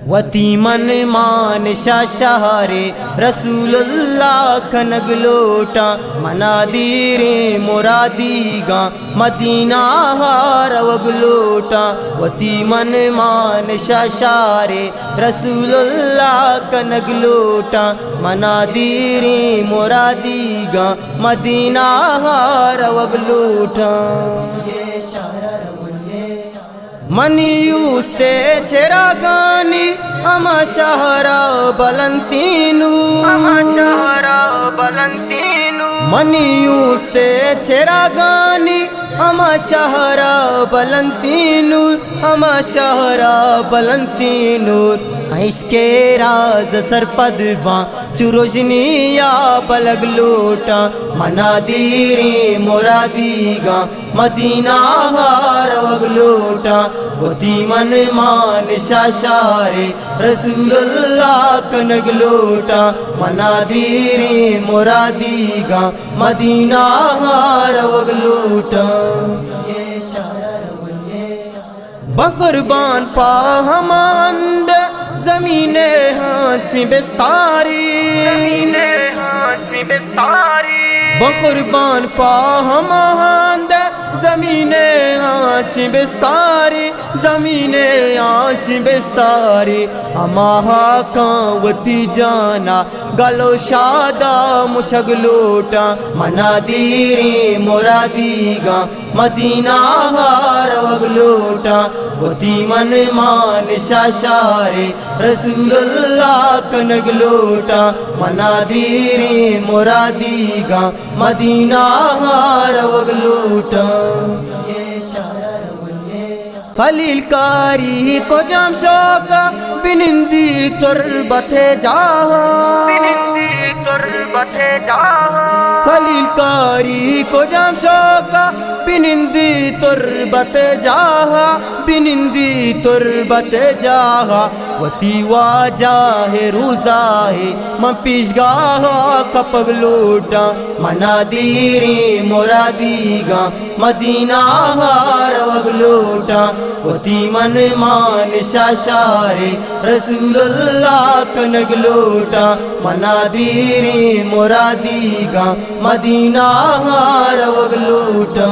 وتی من مان شہر رسول اللہ کھنگ لوٹا منادیر مرادی گاں مدینہ ہار وگ لوٹا وتی من مان شہر رسول اللہ کھنگ لوٹا منادیر مرادی گاں مدینہ ہار وگ لوٹا منیو سے چرا گانی اما شہرا بلنتینو منیو سے چرا گانی اما شہرا بلنتینو اما شہرا بلنتینو عشق راز سرپد وان چروجنی یا پلگ لوٹا منادیر مرادی گاں مدینہ ہار وگ لوٹا وتی من مان شہر رسول اللہ کنگ لوٹا منادیر مرادی گاں مدینہ ہار وگ لوٹا بقربان پا ہماند زمین ہانچ بستاری بقربان پا ہماند زمین آنچ بستاری زمین آنچ بستاری ہماہا کان وتی جانا گلو شادا مشگ لوٹا منادیر مرادی گاں مدینہ ہار وگ لوٹا وتی من مان شہر رسول اللہ کنگ لوٹا منادیر مرادی گاں مدینہ ہار وگ لوٹا خلیل کاری کو جام شوقا بنندی تربت جاہا خلیل کاری کو جام شوقا بنندی تربت جاہا بنندی تربت جاہا وتی واجاہ روزاہ من پیشگاہ کپگ لوٹا منادیر مرادی گاں مدینہ ہار وگ لوٹا وتی من مان شہر رسول اللہ کنگ لوٹا منادیر مرادی گاں مدینہ ہار وگ لوٹا